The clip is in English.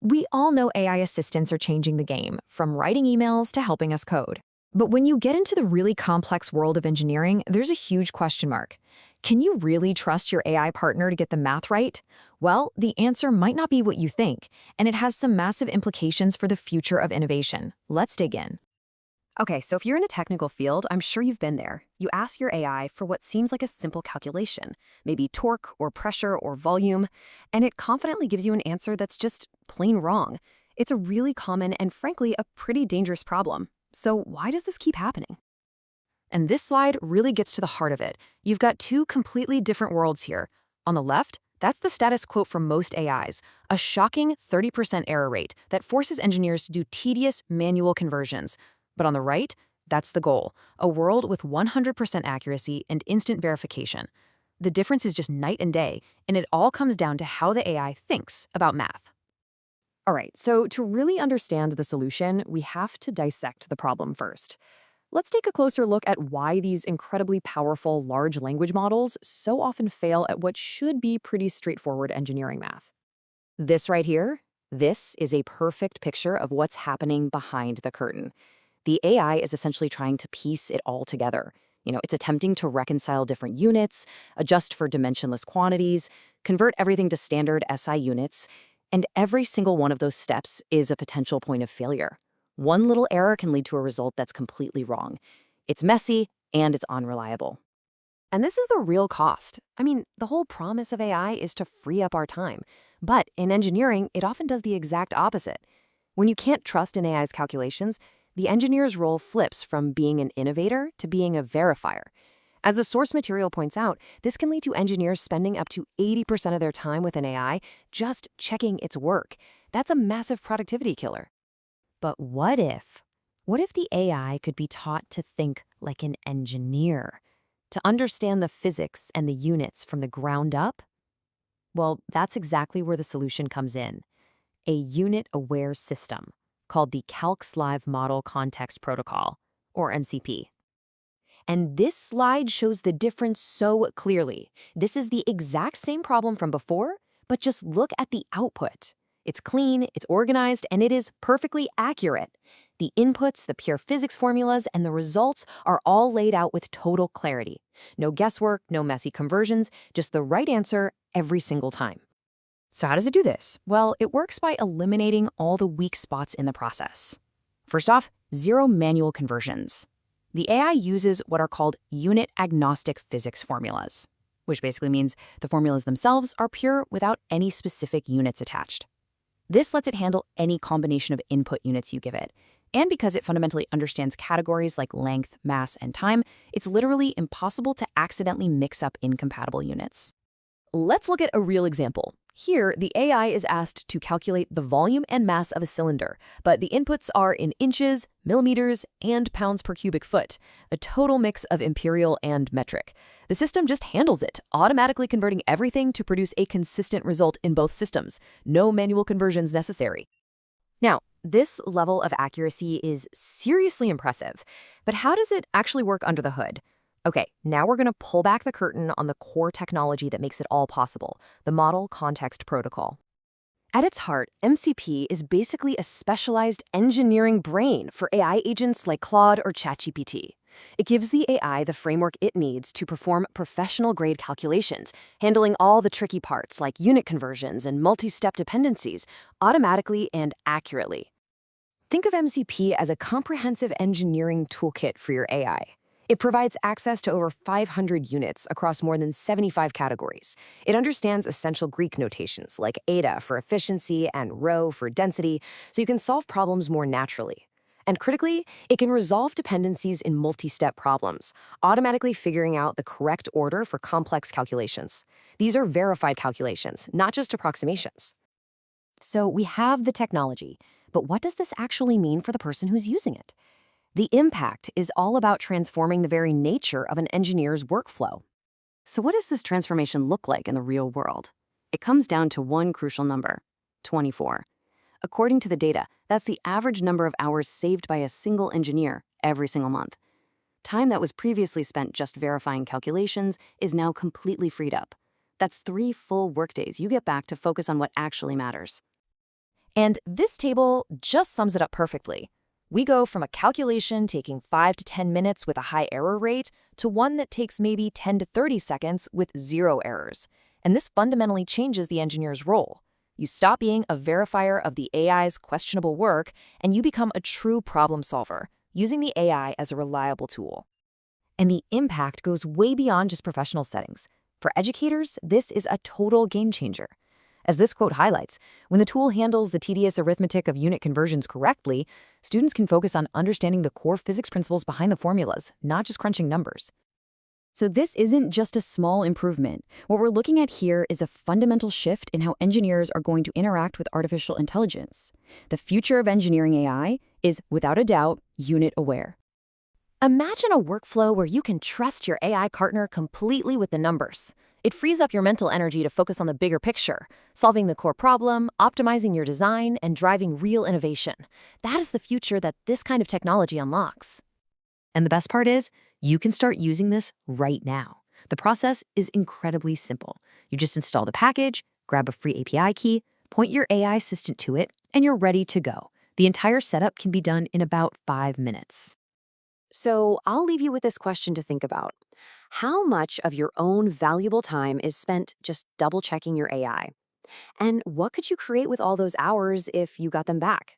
We all know AI assistants are changing the game, from writing emails to helping us code. But when you get into the really complex world of engineering, there's a huge question mark. Can you really trust your AI partner to get the math right? Well, the answer might not be what you think, and it has some massive implications for the future of innovation. Let's dig in. Okay, so if you're in a technical field, I'm sure you've been there. You ask your AI for what seems like a simple calculation, maybe torque or pressure or volume, and it confidently gives you an answer that's just plain wrong. It's a really common and frankly a pretty dangerous problem. So why does this keep happening? And this slide really gets to the heart of it. You've got two completely different worlds here. On the left, that's the status quo for most AIs, a shocking 30% error rate that forces engineers to do tedious manual conversions. But on the right, that's the goal, a world with 100% accuracy and instant verification. The difference is just night and day, and it all comes down to how the AI thinks about math. All right, so to really understand the solution, we have to dissect the problem first. Let's take a closer look at why these incredibly powerful large language models so often fail at what should be pretty straightforward engineering math. This right here, this is a perfect picture of what's happening behind the curtain. The AI is essentially trying to piece it all together. It's attempting to reconcile different units, adjust for dimensionless quantities, convert everything to standard SI units, and every single one of those steps is a potential point of failure. One little error can lead to a result that's completely wrong. It's messy and it's unreliable. And this is the real cost. The whole promise of AI is to free up our time. But in engineering, it often does the exact opposite. When you can't trust an AI's calculations, the engineer's role flips from being an innovator to being a verifier. As the source material points out, this can lead to engineers spending up to 80% of their time with an AI just checking its work. That's a massive productivity killer. But what if? What if the AI could be taught to think like an engineer, to understand the physics and the units from the ground up? Well, that's exactly where the solution comes in. A unit-aware system called the CalcsLive Model Context Protocol, or MCP. And this slide shows the difference so clearly. This is the exact same problem from before, but just look at the output. It's clean, it's organized, and it is perfectly accurate. The inputs, the pure physics formulas, and the results are all laid out with total clarity. No guesswork, no messy conversions, just the right answer every single time. So how does it do this? Well, it works by eliminating all the weak spots in the process. First off, zero manual conversions. The AI uses what are called unit-agnostic physics formulas, which basically means the formulas themselves are pure without any specific units attached. This lets it handle any combination of input units you give it. And because it fundamentally understands categories like length, mass, and time, it's literally impossible to accidentally mix up incompatible units. Let's look at a real example. Here, the AI is asked to calculate the volume and mass of a cylinder, but the inputs are in inches, millimeters, and pounds per cubic foot, a total mix of imperial and metric. The system just handles it, automatically converting everything to produce a consistent result in both systems. No manual conversions necessary. Now, this level of accuracy is seriously impressive, but how does it actually work under the hood? Okay, now we're going to pull back the curtain on the core technology that makes it all possible, the Model Context Protocol. At its heart, MCP is basically a specialized engineering brain for AI agents like Claude or ChatGPT. It gives the AI the framework it needs to perform professional-grade calculations, handling all the tricky parts like unit conversions and multi-step dependencies automatically and accurately. Think of MCP as a comprehensive engineering toolkit for your AI. It provides access to over 500 units across more than 75 categories. It understands essential Greek notations like eta for efficiency and rho for density, so you can solve problems more naturally. And critically, it can resolve dependencies in multi-step problems, automatically figuring out the correct order for complex calculations. These are verified calculations, not just approximations. So we have the technology, but what does this actually mean for the person who's using it? The impact is all about transforming the very nature of an engineer's workflow. So what does this transformation look like in the real world? It comes down to one crucial number, 24. According to the data, that's the average number of hours saved by a single engineer every single month. Time that was previously spent just verifying calculations is now completely freed up. That's 3 full workdays you get back to focus on what actually matters. And this table just sums it up perfectly. We go from a calculation taking 5 to 10 minutes with a high error rate to one that takes maybe 10 to 30 seconds with 0 errors. And this fundamentally changes the engineer's role. You stop being a verifier of the AI's questionable work, and you become a true problem solver, using the AI as a reliable tool. And the impact goes way beyond just professional settings. For educators, this is a total game changer. As this quote highlights, when the tool handles the tedious arithmetic of unit conversions correctly, students can focus on understanding the core physics principles behind the formulas, not just crunching numbers. So this isn't just a small improvement. What we're looking at here is a fundamental shift in how engineers are going to interact with artificial intelligence. The future of engineering AI is, without a doubt, unit-aware. Imagine a workflow where you can trust your AI partner completely with the numbers. It frees up your mental energy to focus on the bigger picture, solving the core problem, optimizing your design, and driving real innovation. That is the future that this kind of technology unlocks. And the best part is, you can start using this right now. The process is incredibly simple. You just install the package, grab a free API key, point your AI assistant to it, and you're ready to go. The entire setup can be done in about 5 minutes. So I'll leave you with this question to think about. How much of your own valuable time is spent just double-checking your AI? And what could you create with all those hours if you got them back?